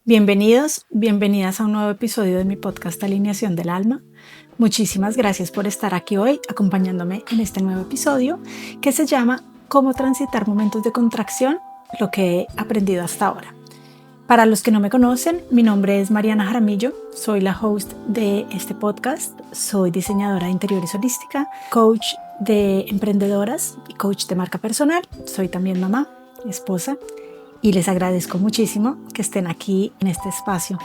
Bienvenidos, bienvenidas a un nuevo episodio de mi podcast Alineación del Alma. Muchísimas gracias por estar aquí hoy acompañándome en este nuevo episodio que se llama Cómo transitar momentos de contracción, lo que he aprendido hasta ahora. Para los que no me conocen, mi nombre es Mariana Jaramillo, soy la host de este podcast, soy diseñadora de interiores holística, coach de emprendedoras y coach de marca personal, soy también mamá, esposa. Y les agradezco muchísimo que estén aquí en este espacio,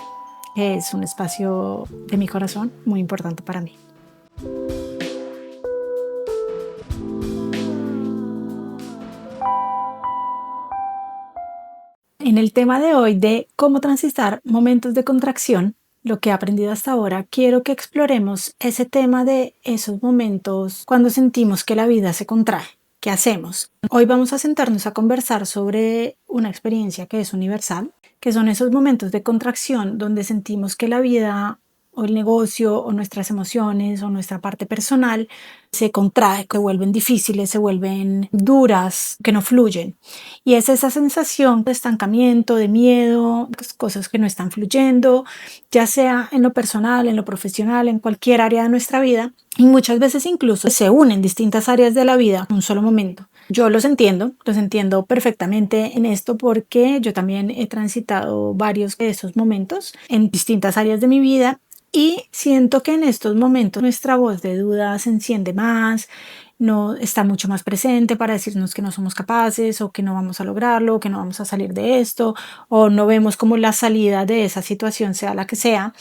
que es un espacio de mi corazón muy importante para mí. En el tema de hoy de cómo transitar momentos de contracción, lo que he aprendido hasta ahora, quiero que exploremos ese tema de esos momentos cuando sentimos que la vida se contrae. ¿Qué hacemos? Hoy vamos a sentarnos a conversar sobre una experiencia que es universal, que son esos momentos de contracción donde sentimos que la vida o el negocio o nuestras emociones o nuestra parte personal se contrae, se vuelven difíciles, se vuelven duras, que no fluyen. Y es esa sensación de estancamiento, de miedo, cosas que no están fluyendo, ya sea en lo personal, en lo profesional, en cualquier área de nuestra vida. Y muchas veces incluso se unen distintas áreas de la vida en un solo momento. Yo los entiendo perfectamente en esto porque yo también he transitado varios de esos momentos en distintas áreas de mi vida y siento que en estos momentos nuestra voz de duda se enciende más, no está mucho más presente para decirnos que no somos capaces o que no vamos a lograrlo, o que no vamos a salir de esto o no vemos como la salida de esa situación sea la que sea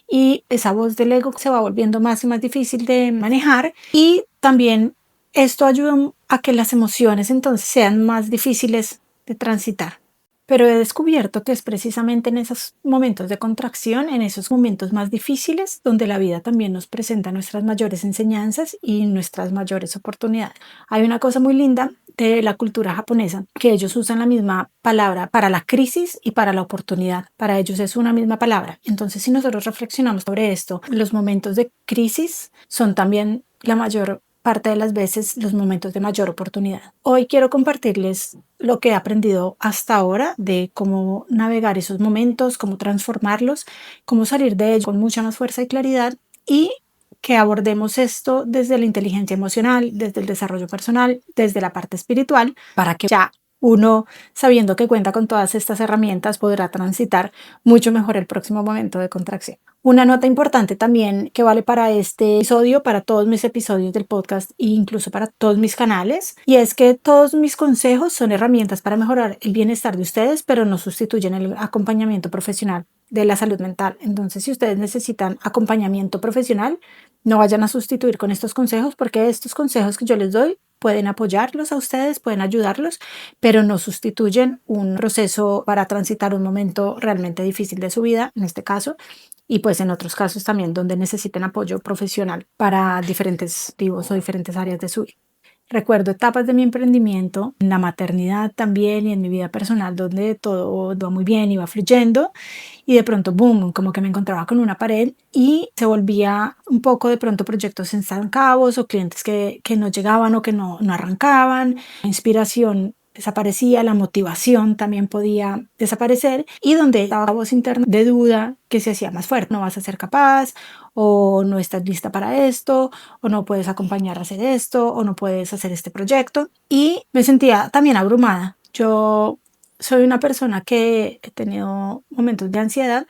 y esa voz del ego se va volviendo más y más difícil de manejar y también esto ayuda a que las emociones entonces sean más difíciles de transitar. Pero he descubierto que es precisamente en esos momentos de contracción, en esos momentos más difíciles, donde la vida también nos presenta nuestras mayores enseñanzas y nuestras mayores oportunidades. Hay una cosa muy linda de la cultura japonesa, que ellos usan la misma palabra para la crisis y para la oportunidad. Para ellos es una misma palabra. Entonces, si nosotros reflexionamos sobre esto, los momentos de crisis son también la mayor parte de las veces los momentos de mayor oportunidad. Hoy quiero compartirles lo que he aprendido hasta ahora de cómo navegar esos momentos, cómo transformarlos, cómo salir de ellos con mucha más fuerza y claridad y que abordemos esto desde la inteligencia emocional, desde el desarrollo personal, desde la parte espiritual, para que ya uno, sabiendo que cuenta con todas estas herramientas, podrá transitar mucho mejor el próximo momento de contracción. Una nota importante también que vale para este episodio, para todos mis episodios del podcast e incluso para todos mis canales, y es que todos mis consejos son herramientas para mejorar el bienestar de ustedes, pero no sustituyen el acompañamiento profesional de la salud mental. Entonces, si ustedes necesitan acompañamiento profesional, no vayan a sustituir con estos consejos porque estos consejos que yo les doy pueden apoyarlos a ustedes, pueden ayudarlos, pero no sustituyen un proceso para transitar un momento realmente difícil de su vida, en este caso, y pues en otros casos también donde necesiten apoyo profesional para diferentes motivos o diferentes áreas de su vida. Recuerdo etapas de mi emprendimiento, en la maternidad también y en mi vida personal donde todo iba muy bien, iba fluyendo y de pronto, boom, como que me encontraba con una pared y se volvía un poco de pronto proyectos estancados o clientes que no llegaban o que no arrancaban, la inspiración desaparecía, la motivación también podía desaparecer y donde estaba la voz interna de duda que se hacía más fuerte, no vas a ser capaz o no estás lista para esto o no puedes acompañar a hacer esto o no puedes hacer este proyecto y me sentía también abrumada. Yo soy una persona que he tenido momentos de ansiedad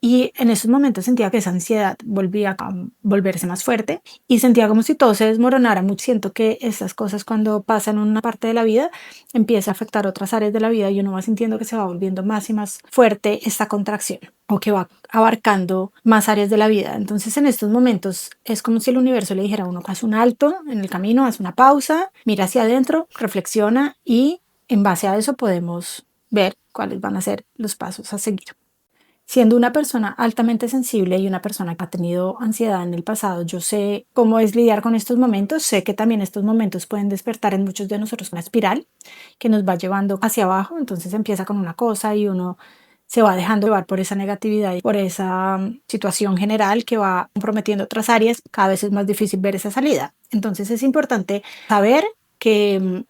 y en esos momentos sentía que esa ansiedad volvía a volverse más fuerte y sentía como si todo se desmoronara mucho. Siento que estas cosas cuando pasan en una parte de la vida empieza a afectar otras áreas de la vida y uno va sintiendo que se va volviendo más y más fuerte esta contracción o que va abarcando más áreas de la vida. Entonces en estos momentos es como si el universo le dijera a uno, haz un alto en el camino, haz una pausa, mira hacia adentro, reflexiona y en base a eso podemos ver cuáles van a ser los pasos a seguir. Siendo una persona altamente sensible y una persona que ha tenido ansiedad en el pasado, yo sé cómo es lidiar con estos momentos. Sé que también estos momentos pueden despertar en muchos de nosotros una espiral que nos va llevando hacia abajo. Entonces empieza con una cosa y uno se va dejando llevar por esa negatividad y por esa situación general que va comprometiendo otras áreas. Cada vez es más difícil ver esa salida. Entonces es importante saber que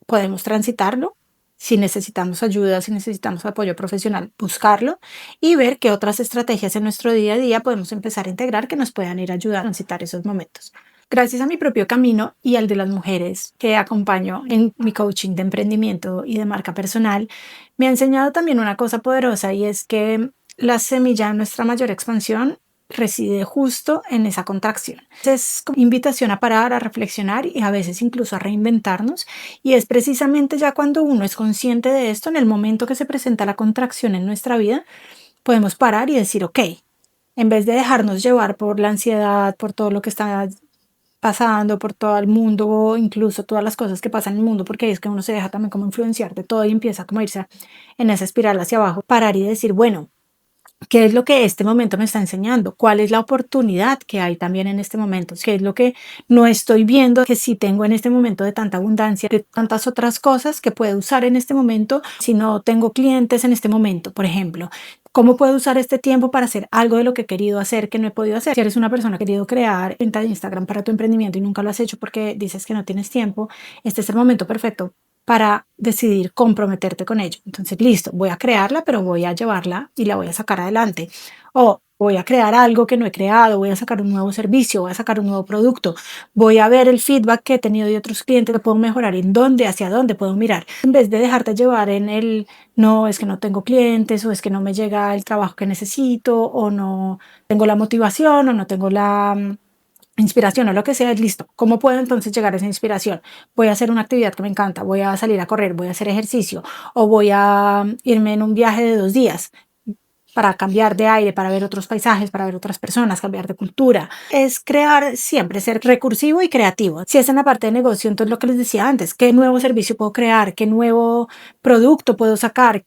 podemos transitarlo, Si necesitamos ayuda, si necesitamos apoyo profesional, buscarlo y ver qué otras estrategias en nuestro día a día podemos empezar a integrar que nos puedan ir ayudando a transitar esos momentos. Gracias a mi propio camino y al de las mujeres que acompaño en mi coaching de emprendimiento y de marca personal, me ha enseñado también una cosa poderosa, y es que la semilla de nuestra mayor expansión reside justo en esa contracción. Es como invitación a parar, a reflexionar y a veces incluso a reinventarnos. Y es precisamente ya cuando uno es consciente de esto, en el momento que se presenta la contracción en nuestra vida, podemos parar y decir, ok, en vez de dejarnos llevar por la ansiedad, por todo lo que está pasando, por todo el mundo, incluso todas las cosas que pasan en el mundo, porque es que uno se deja también como influenciar de todo y empieza como a irse en esa espiral hacia abajo, parar y decir, bueno, ¿qué es lo que este momento me está enseñando? ¿Cuál es la oportunidad que hay también en este momento? ¿Qué es lo que no estoy viendo que sí tengo en este momento de tanta abundancia, de tantas otras cosas que puedo usar en este momento si no tengo clientes en este momento, por ejemplo? ¿Cómo puedo usar este tiempo para hacer algo de lo que he querido hacer que no he podido hacer? Si eres una persona que ha querido crear cuenta de Instagram para tu emprendimiento y nunca lo has hecho porque dices que no tienes tiempo, este es el momento perfecto para decidir comprometerte con ello. Entonces, listo, voy a crearla, pero voy a llevarla y la voy a sacar adelante. O voy a crear algo que no he creado, voy a sacar un nuevo servicio, voy a sacar un nuevo producto, voy a ver el feedback que he tenido de otros clientes, que puedo mejorar, en dónde, hacia dónde puedo mirar. En vez de dejarte llevar en el, no, es que no tengo clientes, o es que no me llega el trabajo que necesito, o no tengo la motivación, o no tengo la inspiración o lo que sea, es listo. ¿Cómo puedo entonces llegar a esa inspiración? Voy a hacer una actividad que me encanta, voy a salir a correr, voy a hacer ejercicio o voy a irme en un viaje de 2 días para cambiar de aire, para ver otros paisajes, para ver otras personas, cambiar de cultura. Es crear siempre, ser recursivo y creativo. Si es en la parte de negocio, entonces lo que les decía antes, ¿qué nuevo servicio puedo crear? ¿Qué nuevo producto puedo sacar?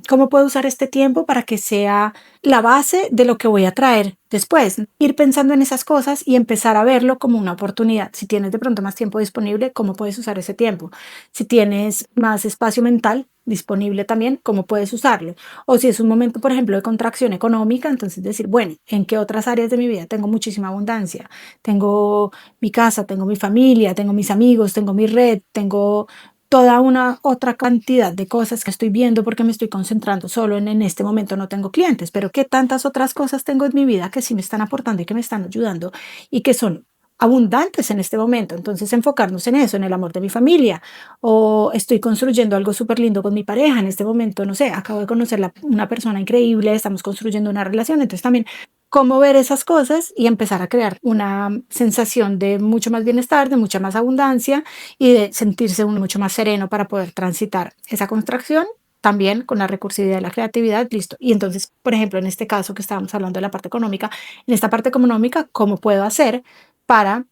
¿Cómo puedo usar este tiempo para que sea la base de lo que voy a traer después? Ir pensando en esas cosas y empezar a verlo como una oportunidad. Si tienes de pronto más tiempo disponible, ¿cómo puedes usar ese tiempo? Si tienes más espacio mental disponible también, ¿cómo puedes usarlo? O si es un momento, por ejemplo, de contracción económica, entonces decir, bueno, ¿en qué otras áreas de mi vida tengo muchísima abundancia? Tengo mi casa, tengo mi familia, tengo mis amigos, tengo mi red, tengo toda una otra cantidad de cosas que estoy viendo porque me estoy concentrando solo en este momento no tengo clientes, pero qué tantas otras cosas tengo en mi vida que sí me están aportando y que me están ayudando y que son abundantes en este momento. Entonces enfocarnos en eso, en el amor de mi familia, o estoy construyendo algo súper lindo con mi pareja en este momento, no sé, acabo de conocer una persona increíble, estamos construyendo una relación, entonces también cómo ver esas cosas y empezar a crear una sensación de mucho más bienestar, de mucha más abundancia y de sentirse uno mucho más sereno para poder transitar esa contracción también con la recursividad y la creatividad, listo. Y entonces, por ejemplo, en este caso que estábamos hablando de la parte económica, en esta parte económica, ¿cómo puedo hacer para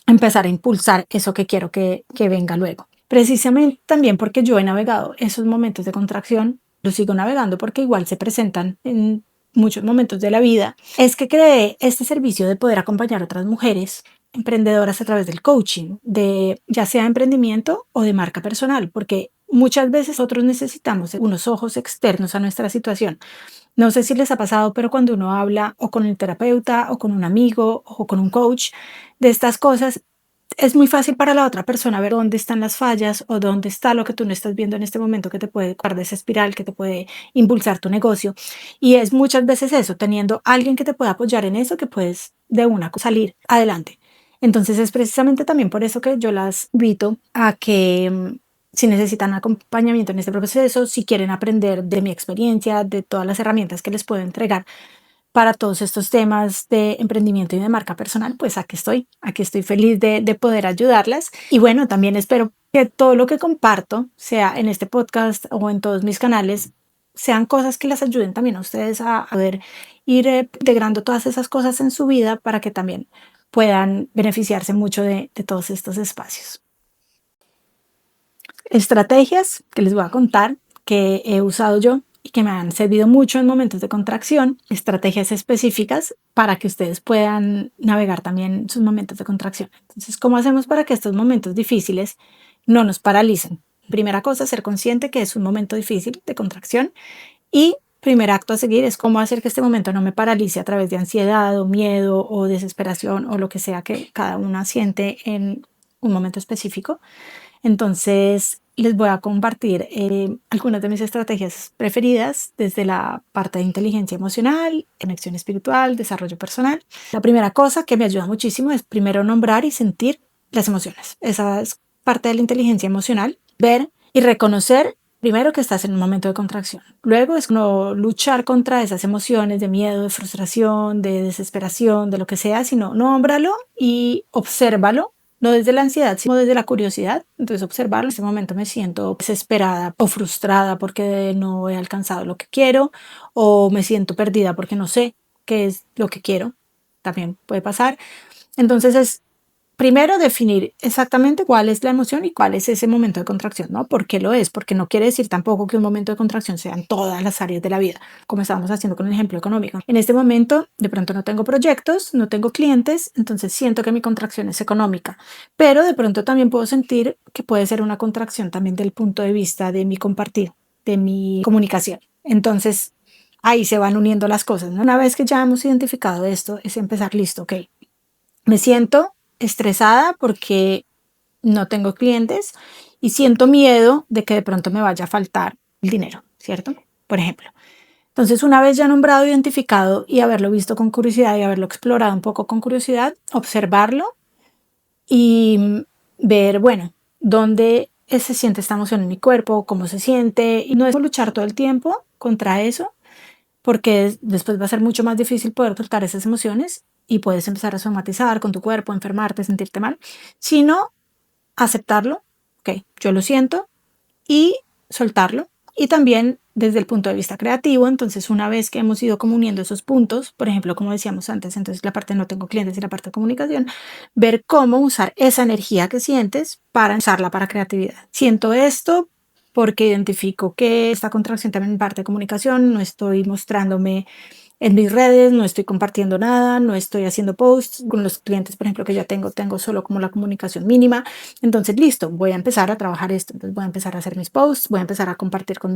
empezar a impulsar eso que quiero que venga luego? Precisamente también porque yo he navegado esos momentos de contracción, lo sigo navegando porque igual se presentan en muchos momentos de la vida, es que creé este servicio de poder acompañar a otras mujeres emprendedoras a través del coaching, de ya sea emprendimiento o de marca personal, porque muchas veces nosotros necesitamos unos ojos externos a nuestra situación. No sé si les ha pasado, pero cuando uno habla o con el terapeuta o con un amigo o con un coach de estas cosas, es muy fácil para la otra persona ver dónde están las fallas o dónde está lo que tú no estás viendo en este momento que te puede cortar de esa espiral, que te puede impulsar tu negocio. Y es muchas veces eso, teniendo alguien que te pueda apoyar en eso, que puedes de una salir adelante. Entonces es precisamente también por eso que yo las invito a que si necesitan acompañamiento en este proceso, si quieren aprender de mi experiencia, de todas las herramientas que les puedo entregar para todos estos temas de emprendimiento y de marca personal, pues aquí estoy feliz de poder ayudarlas. Y bueno, también espero que todo lo que comparto, sea en este podcast o en todos mis canales, sean cosas que les ayuden también a ustedes a poder ir integrando todas esas cosas en su vida para que también puedan beneficiarse mucho de todos estos espacios. Estrategias que les voy a contar que he usado yo y que me han servido mucho en momentos de contracción, estrategias específicas para que ustedes puedan navegar también sus momentos de contracción. Entonces, ¿cómo hacemos para que estos momentos difíciles no nos paralicen? Primera cosa, ser consciente que es un momento difícil de contracción, y primer acto a seguir es cómo hacer que este momento no me paralice a través de ansiedad o miedo o desesperación o lo que sea que cada una siente en un momento específico. Entonces, les voy a compartir algunas de mis estrategias preferidas desde la parte de inteligencia emocional, conexión espiritual, desarrollo personal. La primera cosa que me ayuda muchísimo es primero nombrar y sentir las emociones. Esa es parte de la inteligencia emocional, ver y reconocer primero que estás en un momento de contracción. Luego es no luchar contra esas emociones de miedo, de frustración, de desesperación, de lo que sea, sino nómbralo y obsérvalo, no desde la ansiedad, sino desde la curiosidad. Entonces observarlo. En este momento me siento desesperada o frustrada porque no he alcanzado lo que quiero, o me siento perdida porque no sé qué es lo que quiero. También puede pasar. Entonces es primero definir exactamente cuál es la emoción y cuál es ese momento de contracción, ¿no? ¿Por qué lo es? Porque no quiere decir tampoco que un momento de contracción sea en todas las áreas de la vida, como estábamos haciendo con el ejemplo económico. En este momento, de pronto no tengo proyectos, no tengo clientes, entonces siento que mi contracción es económica, pero de pronto también puedo sentir que puede ser una contracción también del punto de vista de mi compartir, de mi comunicación. Entonces, ahí se van uniendo las cosas, ¿no? Una vez que ya hemos identificado esto, es empezar, listo, ok, me siento estresada porque no tengo clientes y siento miedo de que de pronto me vaya a faltar el dinero, ¿cierto? Por ejemplo. Entonces, una vez ya nombrado, identificado y haberlo visto con curiosidad y haberlo explorado un poco con curiosidad, observarlo y ver, bueno, dónde se siente esta emoción en mi cuerpo, cómo se siente, y no es luchar todo el tiempo contra eso, porque después va a ser mucho más difícil poder soltar esas emociones y puedes empezar a somatizar con tu cuerpo, enfermarte, sentirte mal, sino aceptarlo, ok, yo lo siento, y soltarlo. Y también desde el punto de vista creativo, entonces una vez que hemos ido como uniendo esos puntos, por ejemplo, como decíamos antes, entonces la parte de no tengo clientes y la parte de comunicación, ver cómo usar esa energía que sientes para usarla para creatividad. Siento esto porque identifico que esta contracción también parte de comunicación, no estoy mostrándome en mis redes, no estoy compartiendo nada, no estoy haciendo posts con los clientes, por ejemplo, que ya tengo solo como la comunicación mínima. Entonces, listo, voy a empezar a trabajar esto. Entonces, voy a empezar a hacer mis posts, voy a empezar a compartir con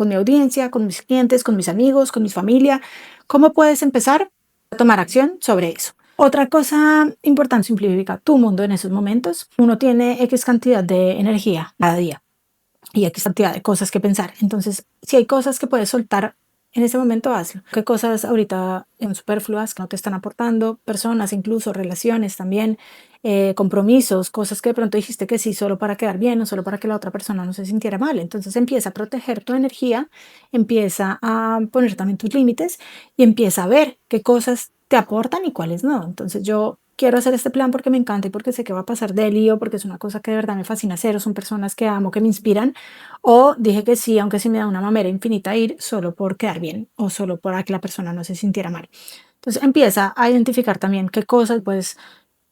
mi audiencia, con mis clientes, con mis amigos, con mi familia. ¿Cómo puedes empezar a tomar acción sobre eso? Otra cosa importante, simplifica tu mundo en esos momentos. Uno tiene X cantidad de energía cada día y X cantidad de cosas que pensar. Entonces, si hay cosas que puedes soltar en ese momento, hazlo. ¿Qué cosas ahorita son superfluas que no te están aportando? Personas, incluso relaciones también, compromisos, cosas que de pronto dijiste que sí solo para quedar bien o solo para que la otra persona no se sintiera mal. Entonces empieza a proteger tu energía, empieza a poner también tus límites y empieza a ver qué cosas te aportan y cuáles no. Entonces yo quiero hacer este plan porque me encanta y porque sé que va a pasar de lío, porque es una cosa que de verdad me fascina hacer, o son personas que amo, que me inspiran, o dije que sí, aunque sí me da una mamera infinita ir solo por quedar bien o solo para que la persona no se sintiera mal. Entonces empieza a identificar también qué cosas puedes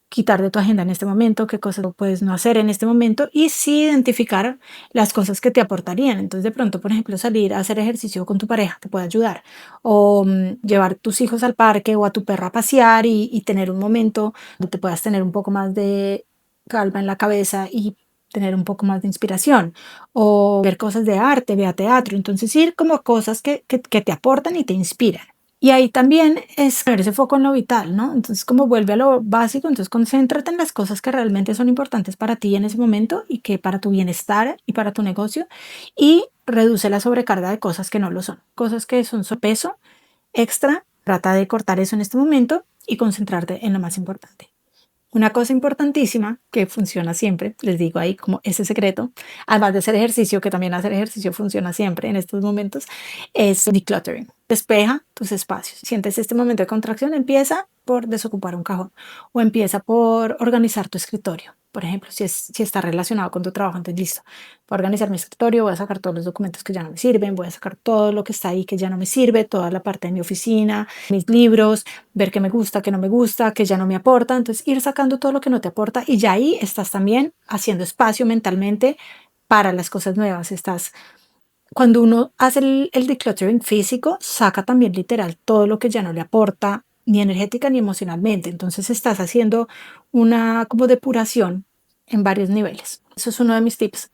quitar de tu agenda en este momento, qué cosas puedes no hacer en este momento y sí identificar las cosas que te aportarían. Entonces de pronto, por ejemplo, salir a hacer ejercicio con tu pareja te puede ayudar o llevar tus hijos al parque o a tu perro a pasear y tener un momento donde te puedas tener un poco más de calma en la cabeza y tener un poco más de inspiración o ver cosas de arte, ver teatro. Entonces ir como a cosas que te aportan y te inspiran. Y ahí también es poner ese foco en lo vital, ¿no? Entonces, como vuelve a lo básico, entonces concéntrate en las cosas que realmente son importantes para ti en ese momento y que para tu bienestar y para tu negocio y reduce la sobrecarga de cosas que no lo son. Cosas que son peso extra, trata de cortar eso en este momento y concentrarte en lo más importante. Una cosa importantísima que funciona siempre, les digo ahí como ese secreto, además de hacer ejercicio, que también hacer ejercicio funciona siempre en estos momentos, es decluttering. Despeja tus espacios. Sientes este momento de contracción, empieza por desocupar un cajón o empieza por organizar tu escritorio. Por ejemplo, si está relacionado con tu trabajo, entonces listo, voy a organizar mi escritorio, voy a sacar todos los documentos que ya no me sirven, voy a sacar todo lo que está ahí que ya no me sirve, toda la parte de mi oficina, mis libros, ver qué me gusta, qué no me gusta, qué ya no me aporta. Entonces ir sacando todo lo que no te aporta y ya ahí estás también haciendo espacio mentalmente para las cosas nuevas. Cuando uno hace el decluttering físico, saca también literal todo lo que ya no le aporta ni energética ni emocionalmente. Entonces estás haciendo una como depuración en varios niveles. Eso es uno de mis tips.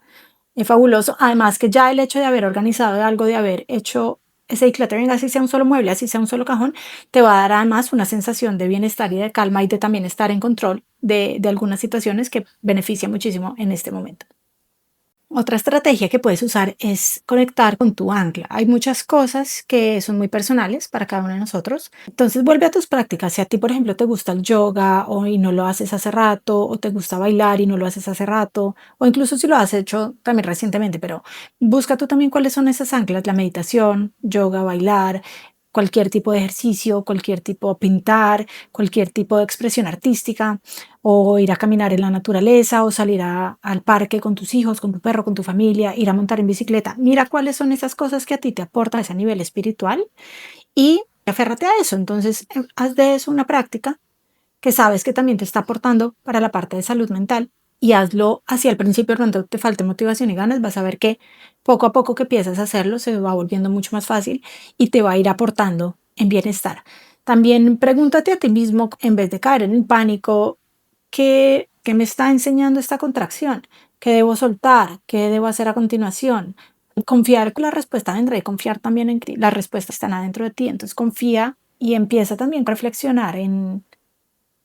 Es fabuloso. Además que ya el hecho de haber organizado algo, de haber hecho ese decluttering, así sea un solo mueble, así sea un solo cajón, te va a dar además una sensación de bienestar y de calma y de también estar en control de algunas situaciones que beneficia muchísimo en este momento. Otra estrategia que puedes usar es conectar con tu ancla. Hay muchas cosas que son muy personales para cada uno de nosotros. Entonces vuelve a tus prácticas. Si a ti, por ejemplo, te gusta el yoga y no lo haces hace rato, o te gusta bailar y no lo haces hace rato, o incluso si lo has hecho también recientemente, pero busca tú también cuáles son esas anclas, la meditación, yoga, bailar, cualquier tipo de ejercicio, cualquier tipo de pintar, cualquier tipo de expresión artística, o ir a caminar en la naturaleza, o salir al parque con tus hijos, con tu perro, con tu familia, ir a montar en bicicleta. Mira cuáles son esas cosas que a ti te aportan a ese nivel espiritual y aférrate a eso. Entonces, haz de eso una práctica que sabes que también te está aportando para la parte de salud mental y hazlo hacia el principio cuando te falte motivación y ganas, vas a ver que poco a poco que empiezas a hacerlo se va volviendo mucho más fácil y te va a ir aportando en bienestar. También pregúntate a ti mismo, en vez de caer en el pánico, ¿qué me está enseñando esta contracción? ¿Qué debo soltar? ¿Qué debo hacer a continuación? Confiar que la respuesta vendrá y confiar también en que las respuestas están adentro de ti. Entonces confía y empieza también a reflexionar en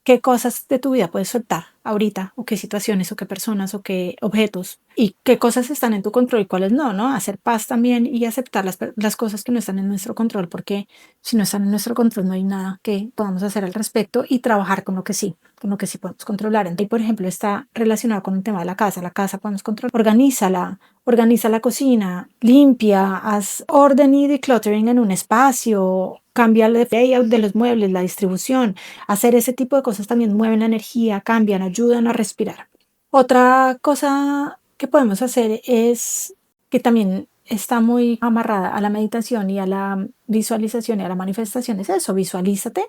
qué cosas de tu vida puedes soltar ahorita, o qué situaciones, o qué personas, o qué objetos, y qué cosas están en tu control y cuáles no, ¿no? Hacer paz también y aceptar las cosas que no están en nuestro control, porque si no están en nuestro control no hay nada que podamos hacer al respecto y trabajar con lo que sí podemos controlar. Entonces, por ejemplo, está relacionado con el tema de la casa podemos controlar, organízala, organiza la cocina, limpia, haz orden y decluttering en un espacio, cambia el layout de los muebles, la distribución. Hacer ese tipo de cosas también mueven la energía, cambian, ayudan a respirar. Otra cosa que podemos hacer es que también está muy amarrada a la meditación y a la visualización y a la manifestación. Es eso, visualízate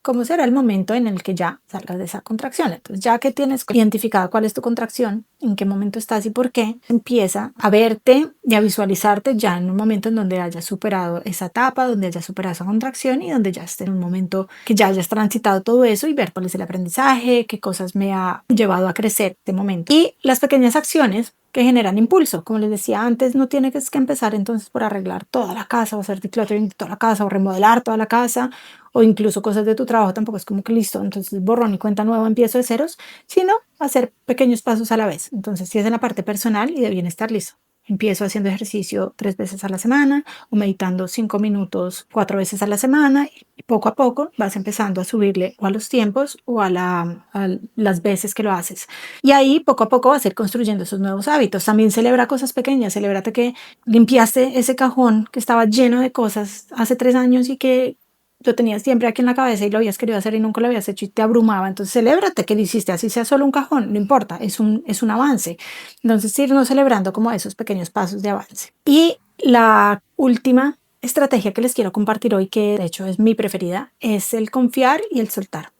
cómo será el momento en el que ya salgas de esa contracción. Entonces, ya que tienes identificado cuál es tu contracción, en qué momento estás y por qué, empieza a verte y a visualizarte ya en un momento en donde hayas superado esa etapa, donde hayas superado esa contracción y donde ya esté en un momento que ya hayas transitado todo eso y ver cuál es el aprendizaje, qué cosas me ha llevado a crecer este momento. Y las pequeñas acciones que generan impulso. Como les decía antes, no tienes que empezar entonces por arreglar toda la casa o hacer decluttering de toda la casa o remodelar toda la casa o incluso cosas de tu trabajo. Tampoco es como que listo, entonces borrón y cuenta nueva, empiezo de ceros, sino hacer pequeños pasos a la vez. Entonces, si es en la parte personal y de bienestar, listo. Empiezo haciendo ejercicio 3 veces a la semana o meditando 5 minutos 4 veces a la semana y poco a poco vas empezando a subirle o a los tiempos o a las veces que lo haces. Y ahí poco a poco vas a ir construyendo esos nuevos hábitos. También celebra cosas pequeñas, celébrate que limpiaste ese cajón que estaba lleno de cosas hace 3 años y que lo tenías siempre aquí en la cabeza y lo habías querido hacer y nunca lo habías hecho y te abrumaba. Entonces, celébrate que lo hiciste, así sea solo un cajón, no importa, es un avance. Entonces, irnos celebrando como esos pequeños pasos de avance. Y la última estrategia que les quiero compartir hoy, que de hecho es mi preferida, es el confiar y el soltar.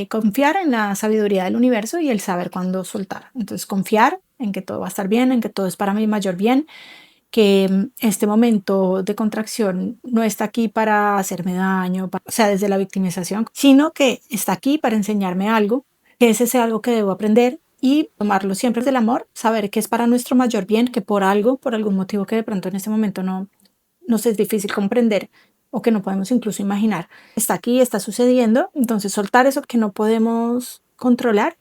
Confiar en la sabiduría del universo y el saber cuándo soltar. Entonces, confiar en que todo va a estar bien, en que todo es para mi mayor bien, que este momento de contracción no está aquí para hacerme daño, o sea, desde la victimización, sino que está aquí para enseñarme algo, que es ese algo que debo aprender y tomarlo siempre desde el amor, saber que es para nuestro mayor bien, que por algo, por algún motivo que de pronto en este momento no nos es difícil comprender o que no podemos incluso imaginar, está aquí, está sucediendo. Entonces, soltar eso que no podemos controlar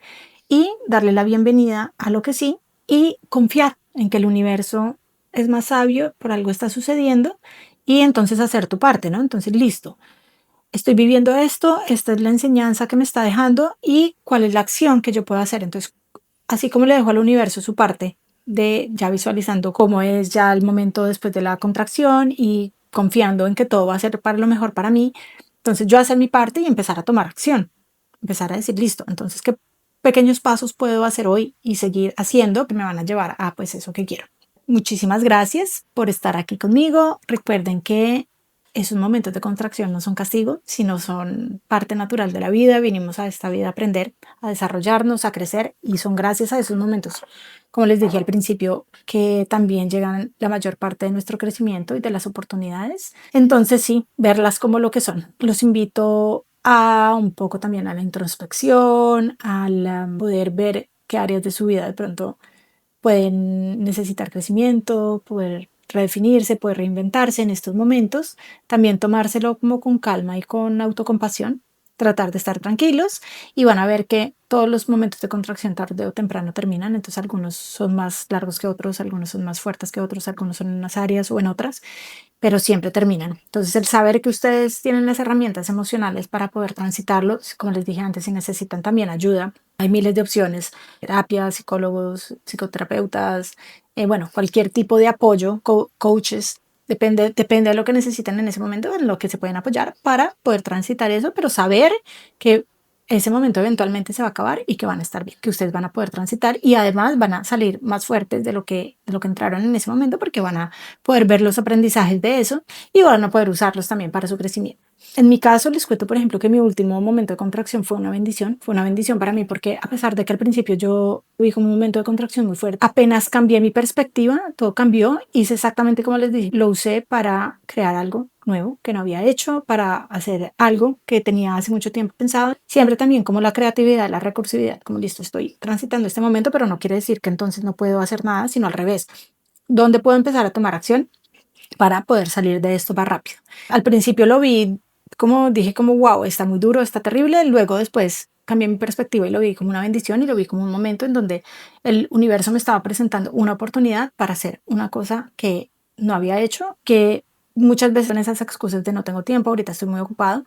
y darle la bienvenida a lo que sí y confiar en que el universo es más sabio, por algo está sucediendo y entonces hacer tu parte, ¿no? Entonces, listo, estoy viviendo esto, esta es la enseñanza que me está dejando y cuál es la acción que yo puedo hacer. Entonces, así como le dejo al universo su parte de ya visualizando cómo es ya el momento después de la contracción y confiando en que todo va a ser para lo mejor para mí, entonces yo hacer mi parte y empezar a tomar acción, empezar a decir, listo, entonces qué pequeños pasos puedo hacer hoy y seguir haciendo que me van a llevar a pues eso que quiero. Muchísimas gracias por estar aquí conmigo. Recuerden que esos momentos de contracción no son castigo, sino son parte natural de la vida. Vinimos a esta vida a aprender, a desarrollarnos, a crecer y son gracias a esos momentos, como les dije al principio, que también llegan la mayor parte de nuestro crecimiento y de las oportunidades. Entonces sí, verlas como lo que son. Los invito a un poco también a la introspección, al poder ver qué áreas de su vida de pronto pueden necesitar crecimiento, poder redefinirse, poder reinventarse en estos momentos, también tomárselo como con calma y con autocompasión, tratar de estar tranquilos y van a ver que todos los momentos de contracción tarde o temprano terminan. Entonces algunos son más largos que otros, algunos son más fuertes que otros, algunos son en unas áreas o en otras, pero siempre terminan. Entonces el saber que ustedes tienen las herramientas emocionales para poder transitarlo, como les dije antes, si necesitan también ayuda, hay miles de opciones, terapia, psicólogos, psicoterapeutas, bueno, cualquier tipo de apoyo, coaches. Depende de lo que necesiten en ese momento, en lo que se pueden apoyar para poder transitar eso, pero saber que ese momento eventualmente se va a acabar y que van a estar bien, que ustedes van a poder transitar y además van a salir más fuertes de lo que entraron en ese momento porque van a poder ver los aprendizajes de eso y van a poder usarlos también para su crecimiento. En mi caso, les cuento, por ejemplo, que mi último momento de contracción fue una bendición para mí porque a pesar de que al principio yo tuve como un momento de contracción muy fuerte, apenas cambié mi perspectiva, todo cambió, hice exactamente como les dije, lo usé para crear algo nuevo que no había hecho, para hacer algo que tenía hace mucho tiempo pensado, siempre también como la creatividad, la recursividad, como listo, estoy transitando este momento, pero no quiere decir que entonces no puedo hacer nada, sino al revés. ¿Dónde puedo empezar a tomar acción para poder salir de esto más rápido? Al principio lo vi como dije como wow, está muy duro, está terrible, luego después cambié mi perspectiva y lo vi como una bendición y lo vi como un momento en donde el universo me estaba presentando una oportunidad para hacer una cosa que no había hecho, que muchas veces son esas excusas de no tengo tiempo, ahorita estoy muy ocupado,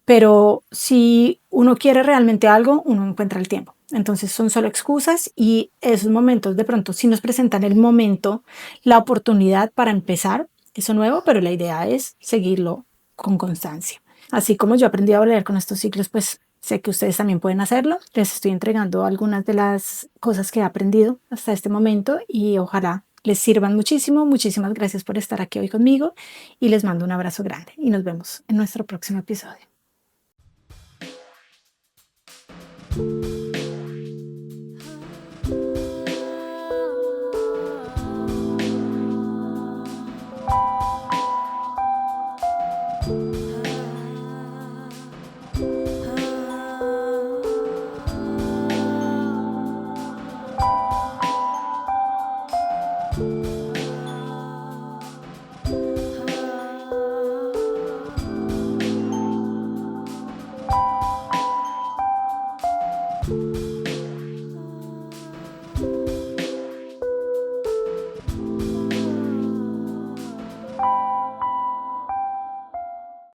pero si uno quiere realmente algo, uno encuentra el tiempo. Entonces son solo excusas y esos momentos de pronto sí nos presentan el momento, la oportunidad para empezar eso nuevo, pero la idea es seguirlo con constancia. Así como yo aprendí a leer con estos ciclos, pues sé que ustedes también pueden hacerlo. Les estoy entregando algunas de las cosas que he aprendido hasta este momento y ojalá les sirvan muchísimo. Muchísimas gracias por estar aquí hoy conmigo y les mando un abrazo grande y nos vemos en nuestro próximo episodio.